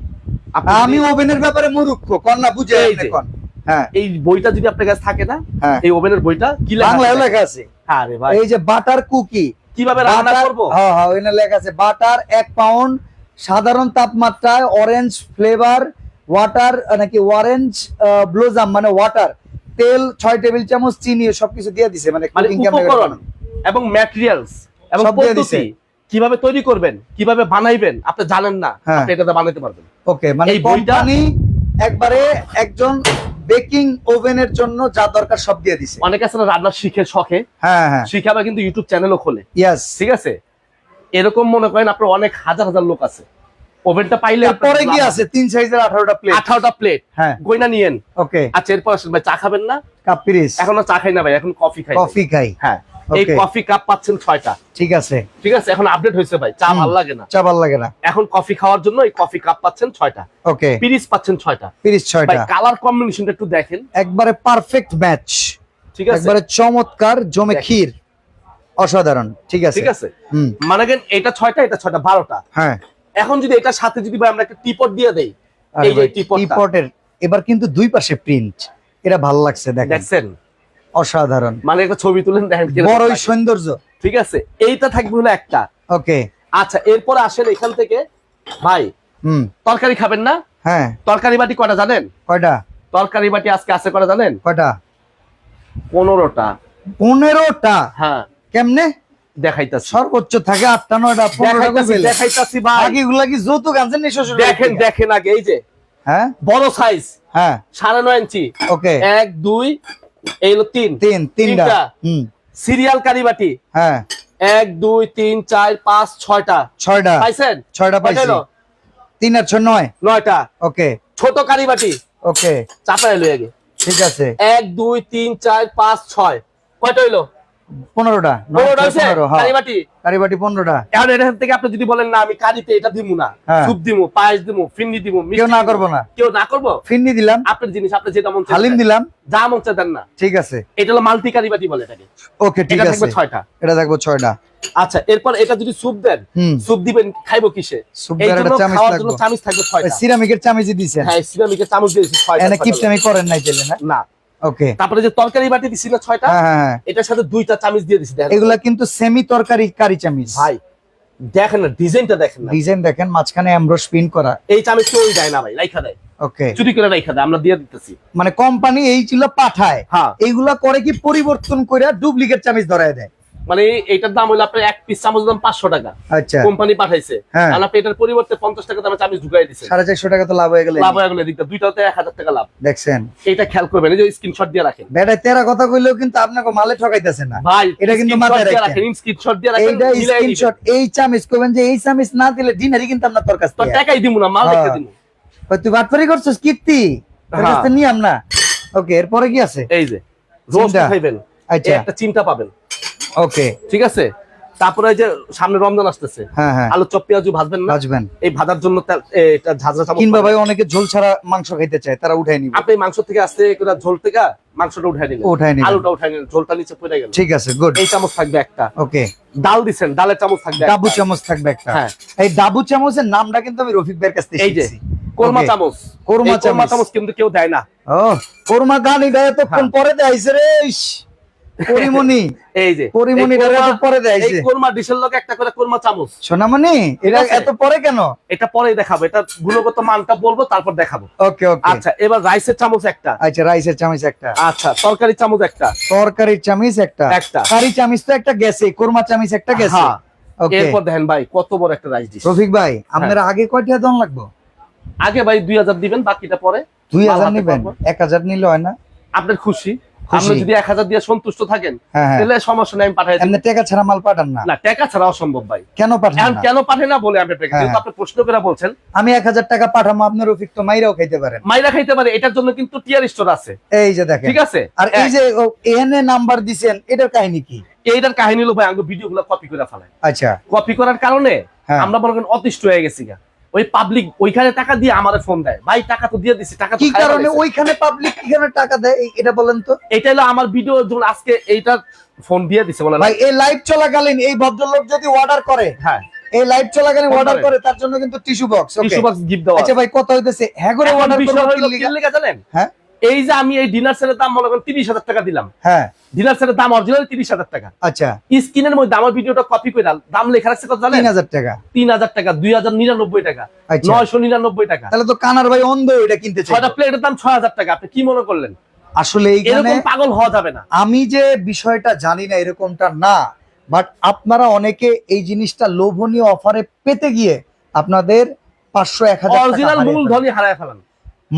আপনি আমি ওভেনের ব্যাপারে মুরুক্ষ, কোন না বুঝে এই আপনি যে। কোন। হ্যাঁ এই বইটা যদি আপনার কাছে থাকে না, হ্যাঁ, এই ওভেনের বইটা কি বাংলায় লেখা লেখা আছে। হ্যাঁ রে ভাই, এই যে বাটার কুকি, কিভাবে রান্না করব? হ্যাঁ হ্যাঁ, ওখানে লেখা আছে বাটার 1 পাউন্ড, সাধারণ তাপমাত্রায় অরেঞ্জ ফ্লেভার, ওয়াটার নাকি অরেঞ্জ ব্লোজাম মানে ওয়াটার, তেল 6 টেবিল চামচ, চিনি সবকিছু দিয়ে দিছে, মানে মানে cooking কেমনে উপকরণ বানানো। এবং ম্যাটেরিয়ালস এবং সব দিয়ে দিছে। পদ্ধতি কিভাবে তৈরি করবেন, কিভাবে বানাইবেন আপনি জানেন না, হ্যাঁ। আপনি এটাতে বানাইতে পারবেন। ওকে, মানে এই বইটা- কোম্পানি একবারে একজন বেকিং ওভেনের জন্য যা দরকার সব দিয়ে দিছে। অনেকে আছে না রান্না শিখে শখে, হ্যাঁ হ্যাঁ, শিখে আবার কিন্তু ইউটিউব চ্যানেলও খোলে, ইয়েস। ঠিক আছে? এরকম মনে করেন আপনার অনেক হাজার হাজার লোক আছে, ওভেনটা পাইলে পরে কি আছে 3 সাইজের 18টা প্লেট। 18টা প্লেট হ্যাঁ, গয়না নিয়েন। ওকে, আচ্ছা, এরপর আসেন ভাই, চা খাবেন না? কাপ পিরিস, এখন আর চা খাই না ভাই, এখন কফি খাই ভাই। কফি খাই। হ্যাঁ, এই Okay. কফি কাপ পাচ্ছেন 6টা, ঠিক আছে। ঠিক আছে? এখন আপডেট হয়েছে ভাই, চা ভালো লাগে না, চা ভালো লাগে না। এখন কফি খাওয়ার জন্য এই কফি কাপ পাচ্ছেন 6টা, ওকে, পিরিস পাচ্ছেন 6টা। পিরিস ভাই 6টা, কালার কম্বিনেশনটা একটু দেখেন, একবারে পারফেক্ট ম্যাচ, ঠিক আছে? একবারে চমৎকার, জমে দেখেন। ক্ষীর, অসাধারণ, ঠিক আছে। ঠিক আছে, হুম, মানে কেন এটা 6টা, এটা 6টা, 12টা। হ্যাঁ। এখন যদি এটার সাথে যদি ভাই আমরা একটা টিপট দিয়ে দেই, এই যে টিপটটা টিপটের এবার কিন্তু দুই পাশে প্রিন্ট, এটা ভালো লাগছে, দেখেন দেখছেন, অসাধারণ, মানে একটা ছবি তুলেন দেখেন কিরকম বড়ই লাগে। সৌন্দর্য। ঠিক আছে, এইটা থাকবে হলো একটা। ওকে, আচ্ছা, এরপরে আসেন এখান থেকে ভাই, হুম, তরকারি খাবেন না? হ্যাঁ, তরকারি বাটি কয়টা জানেন? কয়টা? তরকারি বাটি আজকে আছে কয়টা জানেন? কয়টা? 15টা। 15টা? হ্যাঁ, কেমনে? দেখাইতাছি সর্বোচ্চ থাকে 8টা 9টা 15টা দেখাইতাছি কইলে। দেখাইতাছি ভাই, বাকিগুলা কি যৌতুক আনছেন নি শ্বশুর? দেখেন দেখেন আগে, এই যে হ্যাঁ বড় সাইজ হ্যাঁ, 9.5 ইঞ্চি, ওকে, 1 2 এই হলো 3 তিনটা, তিনটা। হুম, সিরিয়াল কারি বাটি হ্যাঁ, 1 2 3 4 5 6টা 6টা, পাইছেন? 6টা কয়টা পাইছি। হলো? 3 আর 6 9, 9টা। ওকে ছোট কারি বাটি ওকে, চাপা এলো আগে, ঠিক আছে। 1 2 3 4 5 6 কয়টা হইলো? 15টা 15টা আছে 15 হ্যাঁ কারিবাটি কারিবাটি 15টা। এখন এটা থেকে আপনি যদি বলেন না আমি কারিতে এটা দিমু না, হ্যাঁ। স্যুপ দিমু, পায়েস দিমু, ফিন্নি দিমু, মিষ্টি কেউ না দিমু, করবো না। কেউ না করবো, ফিন্নি দিলাম, আপনার জিনিস আপনি যেটা মন চায় হালিম দেন। দিলাম, যা মন চায় দেন না। ঠিক আছে। এটা হলো মাল্টি কারিবাটি বলে এটাকে। ওকে ঠিক এটা আছে, থাকবে 6টা। এটা থাকবে 6টা। আচ্ছা এরপর এটা যদি স্যুপ দেন, স্যুপ দিবেন খাইবো কিসে? স্যুপ এই দেওয়ার জন্য একটা চামচ খাওয়ার লাগবে। জন্য চামচ থাকবে 6টা। সিরামিকের চামচই দিছেন? হ্যাঁ সিরামিকের চামচ দিয়েছি 6টা। এনে কিপটামি করেন নাই তাইলে না? না। ওকে। তারপরে যে তরকারি বাটি দিছি না 6টা, হ্যাঁ হ্যাঁ, এটার সাথে 2টা চামচ দিয়ে দিছি। দেখেন এগুলা কিন্তু সেমি তরকারি কারি চামচ ভাই, দেখেন না ডিজাইনটা দেখেন না, ডিজাইন দেখেন, মাঝখানে এমব্রস প্রিন্ট করা। এই চামচ কেউ দেয় না ভাই, রাইখা দেয়, ওকে, চুরি করে রাইখা দেয়, আমরা দিয়ে দিতেছি। মানে কোম্পানি এই ছিল পাঠায়, হ্যাঁ এইগুলা করে কি পরিবর্তন করে ডুপ্লিকেট চামচ ধরায় দেয়। মানে এইটার দাম হলো আপনার এক পিস চামচ দাম 500 টাকা, আচ্ছা কোম্পানি পাঠাইছে। হ্যাঁ। আর আপনি এটার পরিবর্তে 50 টাকা দামে চামচ ঢুকাই দিছে, 450 টাকা তো লাভ হয়ে গেল। লাভ হয়ে গেল এদিকটা, দুইটাতে 1000 টাকা লাভ। দেখছেন, এটা খেয়াল করবেন, এই যে স্ক্রিনশট দিয়ে রাখেন বেটায় তেরা কথা কইলেও কিন্তু আপনাকে মালে ঠকাইতেছে না ভাই, এটা কিন্তু মাথায় রাখেন। স্ক্রিনশট দিয়ে রাখেন, এইটা মিলাই দিবেন। স্ক্রিনশট, এই চামচ কইবেন যে এই চামচ না দিলে ডিনারি কিন্তু আমরা তোর কাছ তো থেকে টাকাই দিমু না, মাল হ্যাঁ। রেখে দিমু। কই তুই বাটপারি করছিস কীর্তি, তোর কাছ থেকে নিয়ে আমরা। ওকে, এরপরে কি আছে? এই যে রোস্ট চিন্তা। খাইবেন, আচ্ছা। একটা চিন্তা পাবেন। ওকে ঠিক আছে। তারপরে এই যে সামনে রমজান আসতেছে, হ্যাঁ হ্যাঁ, আলু চপ পেঁয়াজু ভাজবেন না? ভাজবেন। এই ভাজার জন্য এটা ঝাঁঝরা চামচ কিংবা পাবেন। ভাই অনেকে ঝোল ছাড়া মাংস খাইতে চায়, তারা উঠাই নিবে। আপনি মাংস থেকে আস্তে করে ঝোল থেকে মাংসটা উঠাই নিলেন, উঠাই নিবেন। আলুটা উঠাই নিলেন, ঝোলটা নিচে পড়ে গেল। ঠিক আছে, গুড। এই চামচ থাকবে একটা। ওকে, ডাল দিছেন, ডালের চামচ থাকবে একটা। ডাবু চামচ থাকবে একটা। হ্যাঁ। এই ডাবু চামচের নামটা কিন্তু আমি রফিক ভাইয়ের কাছ থেকে এই যে শিখছি। কোরমা Okay, চামচ, কোরমা এই কোরমা চামচ। চামচ কিন্তু কেউ দেয় না। ও কোরমা গানি দেয় এতক্ষণ হ্যাঁ। পরে দেয়ছে রে। ইস, পরিমণি এই যে পরিমণি এই এত পরে দেয় এই যে। কোরমা ডিশের লগে একটা করে কোরমা চামচ। সোনামণি এটা ঠিক আছে। এত পরে কেন? এটা পরেই দেখাবো, এটা গুণগত মানটা বলবো তারপর দেখাবো। ওকে ওকে, আচ্ছা এবার রাইসের চামচ একটা। আচ্ছা রাইসের চামচ একটা, আচ্ছা তরকারি চামচ একটা। তরকারির চামচ একটা, একটা। কারি চামচ তো একটা গেছে, কোরমা চামচ একটা গেছে। হ্যাঁ। ওকে, এরপর দেখেন ভাই কত বড় একটা রাইস ডিশ। রফিক ভাই আপনারা আগে কয়টা দাম লাগবে? আগে ভাই 2000 দিবেন, বাকিটা পরে 2000 হাতে নিবেন? পারবো। 1000 নিলে হয় না? আপনার খুশি, খুশি। আপনি যদি 1000 দিয়ে সন্তুষ্ট থাকেন হ্যাঁ হ্যাঁ, তাহলে সমস্যা নেই, আমি পাঠাই দিই। এমনি টাকা ছাড়া মাল পাঠান না? না টাকা ছাড়া অসম্ভব ভাই। কেন পাঠান এখন না? কেন পাঠাই না বলে আমি আপনাকে, হ্যাঁ, যেহেতু আপনি প্রশ্ন করে বলছেন। আমি 1000 টাকা পাঠাবো, আপনার রফিক তো মাইরাও খাইতে পারেন। মাইরা খাইতে পারে, এটার জন্য কিন্তু টিয়ার স্টোর আছে। এই যে দেখেন, ঠিক আছে। আর এই যে এখানে নাম্বার দিছেন, এটার কাহিনী কি? এইটার কাহিনী হলো ভাই আমাকে ভিডিওগুলো কপি করে ফেলায়। আচ্ছা, কপি করার কারণে হ্যাঁ। আমরা মনে করেন অতিষ্ঠ হয়ে গেছি গা। ওই পাবলিক ওইখানে টাকা দিয়ে আমাদের ফোন দেয়, ভাই টাকা তো দিয়ে দিছি, টাকা তো কি খাইয়া কারণে ফেলাইছে। ওইখানে পাবলিক এখানে টাকা দেয় এটা বলেন তো? এটা হলো আমার ভিডিও যখন আজকে এইটা ফোন দিয়ে দিছে বলে ভাই এই লাইভ চলাকালীন এই ভদ্রলোক যদি অর্ডার করে, হ্যাঁ এই লাইভ চলাকালীন Order অর্ডার করে। করে, তার জন্য কিন্তু tissue box. Tissue box gift দেওয়া। আচ্ছা ভাই কত হইতেছে? হ্যাঁ করে এখন অর্ডার বিষয় করব হলো কি কি লিগা জানেন? হ্যাঁ এই যে আমি এই ডিনার সেটের দাম মনে করেন 30000 টাকা দিলাম, হ্যাঁ, ডিনার সেটের দাম অরিজিনাল 30000 টাকা। আচ্ছা স্ক্রিনের মধ্যে আমার ভিডিওটা কপি করে দাম লেখা রাখছে কত জানেন? 3000 টাকা। 3000 টাকা, 2099 টাকা, আচ্ছা। 999 টাকা। তাহলে তো কানার ভাই অন্ধ এটা কিনতে চাই। 6টা প্লেটের দাম 6000 টাকা। আপনি কি মনে করলেন? আসলে এইখানে এরকম পাগল হওয়া যাবে না। আমি যে বিষয়টা জানি না এরকমটা না, বাট আপনারা অনেকে এই জিনিসটা লোভনীয় অফারে পেতে গিয়ে আপনাদের 500-1000 টাকা অরিজিনাল হারিয়ে মূলধনই হারায় ফেলেন। ফেলেন।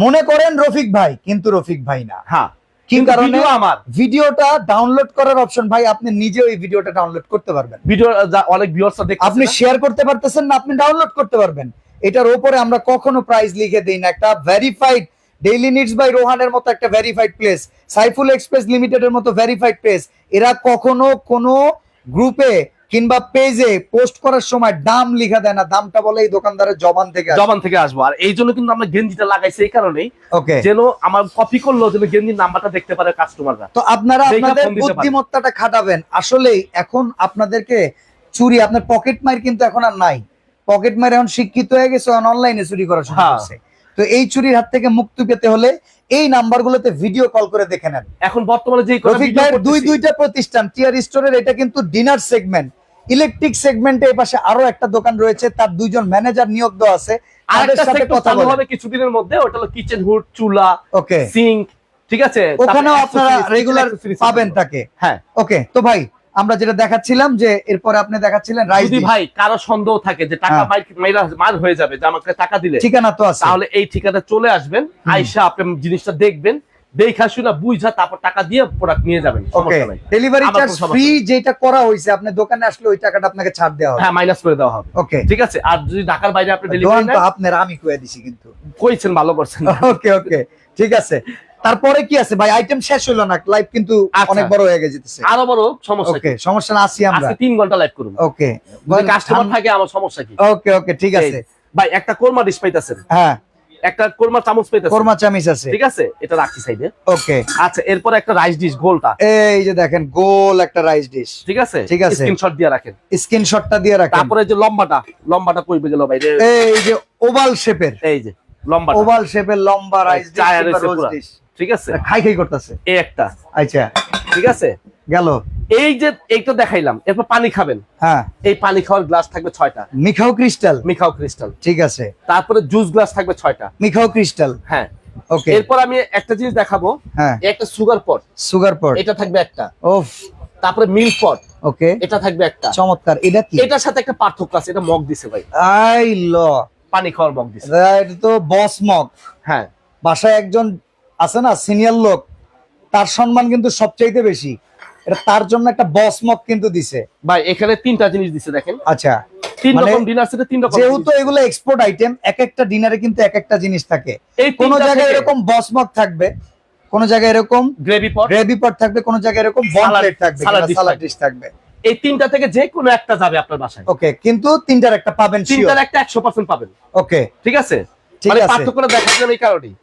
মনে করেন রফিক ভাই, কিন্তু রফিক ভাই না। হ্যাঁ কি কিন্তু কারণে? ভিডিও আমার ভিডিওটা ডাউনলোড করার অপশন ভাই, আপনি নিজেও এই ভিডিওটা ডাউনলোড করতে পারবেন। ভিডিও অনেক ভিউয়ার্সরা দেখতেছে। আপনি শেয়ার করতে পারতেছেন না, আপনি ডাউনলোড করতে পারবেন। এটার উপরে আমরা কখনো প্রাইস লিখে দেই না। একটা ভেরিফাইড ডেইলি নিডস বাই রোহানের মতো একটা ভেরিফাইড প্লেস, সাইফুল এক্সপ্রেস লিমিটেডের মতো ভেরিফাইড প্লেস, এরা কখনো কোনো গ্রুপে কিংবা পেজে পোস্ট করার সময় দাম লিখা দেয় না। দামটা বলে এই দোকানদারের জবান থেকে আসে। জবান থেকে আসবো। আর এই জন্য কিন্তু আমরা গেঞ্জিটা লাগাইছি এই কারণেই, ওকে, যেন আমার কপি করলেও যেন গেঞ্জির নাম্বারটা দেখতে পারে কাস্টমাররা। তো আপনারা দেখে আপনাদের ফোন দিতে পারেন। বুদ্ধিমত্তাটা খাটাবেন। আসলেই এখন আপনাদেরকে চুরি, আপনার পকেট মার কিন্তু এখন আর নাই। পকেট মার এখন শিক্ষিত হয়ে গেছে, অনলাইনে চুরি করা শুরু হ্যাঁ। করছে। তো এই চুরির হাত থেকে মুক্তি পেতে হলে এই নাম্বারগুলোতে ভিডিও কল করে দেখে নেন। এখন বর্তমানে যেই কথা রফিক ভিডিও ভাইয়ের করতেছি, দুইটা প্রতিষ্ঠান, টিয়ার স্টোরের এটা কিন্তু ডিনার সেগমেন্ট, ইলেকট্রিক সেগমেন্টে এই পাশে আরো একটা দোকান রয়েছে, তার 2জন ম্যানেজার নিয়োগ দেওয়া আছে। তাদের আরেকটা সাথে সেক্টর কথা চালু বলেন। হবে কিছুদিনের মধ্যে, ওটা হলো কিচেন হুড, চুলা, ওকে, সিঙ্ক। ঠিক আছে, ওখানেও তারপরে আপনারা accessories, রেগুলার accessories পাবেন এর জন্য। তাকে। হ্যাঁ। ওকে, তো ভাই আমরা যেটা দেখাচ্ছিলাম যে এরপরে আপনি দেখাচ্ছিলেন রাইস যদি ভাই কারো সন্দেহ থাকে যে টাকা হ্যাঁ। মার হয়ে যাবে, যে আমাকে টাকা দিলে, ঠিকানা তো আছে, তাহলে এই ঠিকানা চলে আসবেন, আইসা আপনি জিনিসটা দেখবেন, দেখা শুনা বুঝা তারপর টাকা দিয়ে প্রোডাক্ট নিয়ে যাবেন। ওকে, সমস্যা নাই, ডেলিভারি আমার চার্জ কোনো সমস্যা ফ্রি নেই। যেটা করা হয়েছে, আপনি দোকানে আসলে ওই টাকাটা আপনাকে ছাড় দেওয়া হবে। হ্যাঁ মাইনাস করে দেওয়া হবে। ওকে, ঠিক আছে। আর যদি ঢাকার বাইরে আপনি দোকান ডেলিভারি তো নেন, আপনার আমি কইয়া দিছি কিন্তু। কইছেন ভালো করছেন। ওকে ওকে, ঠিক আছে। তারপরে কি আছে ভাই? আইটেম শেষ হলো না, লাইভ কিন্তু আচ্ছা। অনেক বড় হয়ে গেছে। আরো বড় সমস্যা কি? ওকে, সমস্যা না, আসি আমরা। আজকে 3 ঘন্টা লাইভ করব। ওকে, যদি কাস্টমার থাকে আমার সমস্যা কি? ওকে ওকে, ঠিক আছে ভাই একটা কোরমা ডিশ পাইতাছেন, হ্যাঁ, একটা কোরমা চামচ পাইতাছেন, কোরমা চামিচ আছে, ঠিক আছে, এটা রাখি সাইডে। ওকে। আচ্ছা, এরপর একটা রাইস ডিশ গোলটা, এই যে দেখেন গোল একটা রাইস ডিশ, ঠিক আছে, ঠিক আছে। স্ক্রিনশট দিয়ে রাখেন, স্ক্রিনশটটা দিয়ে রাখেন। তারপরে যে লম্বাটা কইবে গেল ভাই রে, এই যে ওভাল শেপের, এই যে লম্বাটা, ওভাল শেপের লম্বা রাইস ডিশ, চায়ের কিংবা রয়েছে রোজ পুরা, ডিশ, ঠিক আছে, খাই খাই করতেছে। এই একটা, আচ্ছা, ঠিক আছে, গেল। এই যে এইটা দেখাইলাম, এরপর পানি খাবেন, হ্যাঁ, এই পানি খাওয়ার গ্লাস থাকবে 6টা, মিখাও ক্রিস্টাল, মিখাও ক্রিস্টাল, ঠিক আছে। তারপরে জুস গ্লাস থাকবে 6টা, মিখাও ক্রিস্টাল, হ্যাঁ। ওকে। এরপর আমি একটা জিনিস দেখাবো, হ্যাঁ, এই একটা সুগার পট, সুগার পট, এটা থাকবে একটা, ওফ, তারপরে মিল্ক পট, ওকে, এটা থাকবে একটা। চমৎকার। এটা কি? এটার সাথে একটা পার্থক্য আছে, এটা মগ দিছে ভাই, আই ল, পানি খাওয়ার মগ দিছে, এটা তো বস মগ। হ্যাঁ। বাসায় একজন আছে না সিনিয়র লোক, তার সম্মান কিন্তু সবচাইতে বেশি, এটা তার জন্য একটা বস মগ কিন্তু দিছে ভাই এখানে 3টা জিনিস দিছে দেখেন, আচ্ছা, 3 মানে রকম ডিনার সেটে 3 রকম যেহেতু এগুলো এক্সপোর্ট আইটেম, এক একটা ডিনারে কিন্তু এক একটা জিনিস থাকে। এই কোন 3টা জায়গায় থেকে এরকম বস মগ থাকবে, কোন জায়গায় এরকম গ্রেভি পট, গ্রেভি পট থাকবে, কোন জায়গায় এরকম বন সালাদ- প্লেট থাকবে, সালাদ কিংবা ডিশ সালাদ থাকবে। ডিশ থাকবে। এই 3টা থেকে যে কোনো একটা যাবে আপনার বাসায়, ওকে, কিন্তু তিনটার একটা পাবেন, শিওর। 3টার একটা 100% পাবেন, ওকে, ঠিক আছে। ঠিক মানে আছে। পার্থক্যটা দেখাচ্ছিলাম এই কারণেই,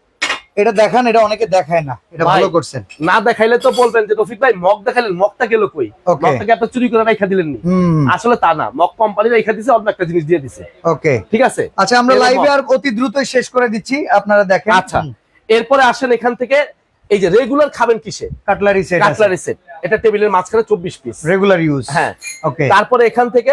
এটা দেখান, এটা অনেকে দেখায় না, এটা ভাই, ভালো করছেন। না দেখাইলে তো বলবেন যে রফিক ভাই মগ দেখাইলেন, মগটা গেল কই? Okay. মগটাকে আপনি চুরি করে রাইখা দিলেন নি? হুম, আসলে তা না, মগ কোম্পানি রাইখা দিছে, অন্য একটা জিনিস দিয়ে দিছে, ওকে, ঠিক আছে। আচ্ছা, আমরা এরকম লাইভে মগ। আর অতি দ্রুতই শেষ করে দিচ্ছি, আপনারা দেখেন। আচ্ছা, এরপরে আসেন এখান থেকে, এই যে রেগুলার খাবেন কিসে? কাটলারি সেট, কাটলারি সেট, এটা টেবিলের মাঝখানে 24 পিস, রেগুলার ইউজ, হ্যাঁ। ওকে, তারপরে এখান থেকে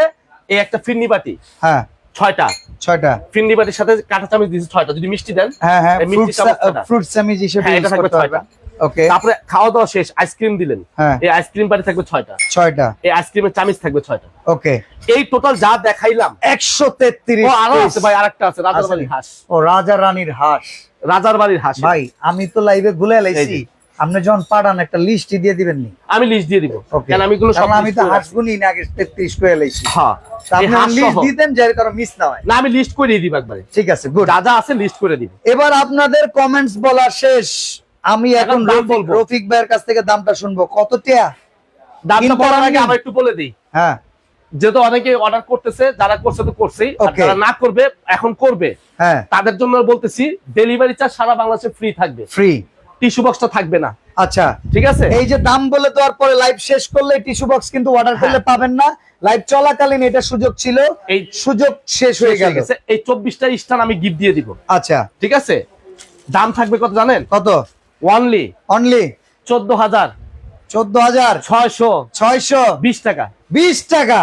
এই একটা ফিন্নি বাটি, হ্যাঁ, 6টা 6টা, ফিন্নি বাটির সাথে কাঁটা চামচ দিয়েছে 6টা, যদি মিষ্টি দেন, হ্যাঁ হ্যাঁ, এই মিষ্টি চামচটা। ফ্রুট স্যামিজ হিসেবে হ্যাঁ, ইউজ এটা থাকবে করতে পারবেন। 6টা। ওকে, তারপরে খাওয়া দাওয়া শেষ, আইসক্রিম দিলেন, হ্যাঁ, এই আইসক্রিম বাটি থাকবে 6টা, 6টা, এই আইসক্রিমের চামচ থাকবে 6টা। ওকে। এই টোটাল যা দেখাইলাম, 133 ও আরো আছে ভাই, আরেকটা আছে, রাজার বাড়ির হাঁস, ও রাজা রানীর হাঁস। রাজার বাড়ির হাঁস। ভাই আমি তো লাইভে ভুলে এই লাইছি, যে। আপনি যখন পাঠান একটা লিস্ট দিয়ে দিবেন নি? আমি লিস্ট দিয়ে দিব, ওকে, কেন আমি এগুলো সব আমি list তো করে হাঁস রাখি। গুনি না, আগে 33 করে লাইছি। হ্যাঁ, তা এই আপনি হাঁস লিস্ট সহ। দিতেন যার কারণে মিস না হয়। না, আমি লিস্ট করে দিব একবারে, ঠিক আছে, গুড। যা যা আছে লিস্ট করে দিব। এবার আপনাদের কমেন্টস বলা শেষ, আমি এখন এখন দাম বলবো। রফিক ভাইয়ের কাছ থেকে দামটা শুনবো। কত টাকা? দামটা কিনতে বলার আগে পারেননি? আবার একটু বলে দিই, হ্যাঁ, যেহেতু অনেকে অর্ডার করতেছে, যারা করছে তো করছেই, আর Okay. যারা না করবে এখন করবে, হ্যাঁ, তাদের জন্য বলতেছি ডেলিভারি চার্জ সারা বাংলাদেশে ফ্রি থাকবে, ফ্রি। টিস্যু বক্সটা থাকবে না, আচ্ছা, ঠিক আছে। এই যে দাম বলে দেওয়ার পরে লাইভ শেষ করলে টিস্যু বক্স কিন্তু অর্ডার করলে হ্যাঁ। পাবেন না। লাইভ চলাকালীন এটা সুযোগ ছিল, এই সুযোগ শেষ হয়ে গেল। এই 24টা স্থান আমি গিফট দিয়ে দিব, আচ্ছা, ঠিক আছে। দাম থাকবে কত জানেন? কত? অনলি অনলি 14,620 টাকা। 20 টাকা।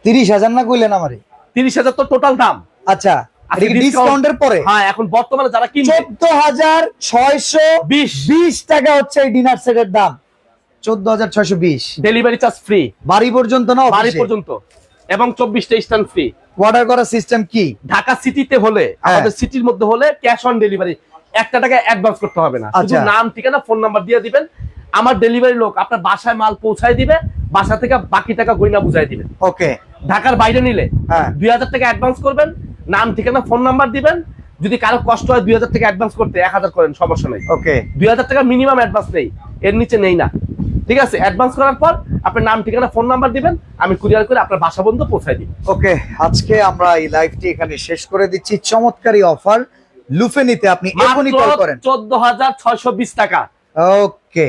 30,000 না কইলেন আমারে? 30,000 তো টোটাল দাম। আচ্ছা, আজকে ডিসকাউন্টের পরে হ্যাঁ, এখন বর্তমানে যারা কিনবে 14,620 টাকা হচ্ছে এই ডিনার সেটের দাম। 14,620, ডেলিভারি চার্জ ফ্রি, বাড়ি পর্যন্ত না, বাড়ি অফিসে? পর্যন্ত, এবং 24টা স্থান ফ্রি। অর্ডার করার সিস্টেম কি? ঢাকা সিটিতে হলে, আমাদের সিটির মধ্যে হলে ক্যাশ অন ডেলিভারি, 1 টাকা অ্যাডভান্স করতে হবে না, শুধু আচ্ছা। নাম, ঠিকানা, ফোন নাম্বার দিয়ে দিবেন, আমার ডেলিভারি লোক আপনার বাসায় মাল পৌঁছায় দিবে, বাসা থেকে বাকি টাকা গয়না বুঝাই দিবেন। ওকে, ঢাকার বাইরে নিলে হ্যাঁ, 2000 টাকা অ্যাডভান্স করবেন, নাম, ঠিকানা, ফোন নাম্বার দিবেন, যদি কারো কষ্ট হয় 2000 টাকা অ্যাডভান্স করতে 1000 করেন, সমস্যা নেই। ওকে, 2000 টাকা মিনিমাম অ্যাডভান্স নেই, এর নিচে নেই না, ঠিক আছে। অ্যাডভান্স করার পর আপনার নাম, ঠিকানা, ফোন নাম্বার দিবেন, আমি কুরিয়ার করে আপনার বাসা পর্যন্ত পৌঁছায় দিব। ওকে। আজকে আমরা এই লাইভটি এখানে শেষ করে দিচ্ছি। চমৎকারী অফার, লুফে নিতে আপনি এখনই কল করেন। 14,620 টাকা। ওকে।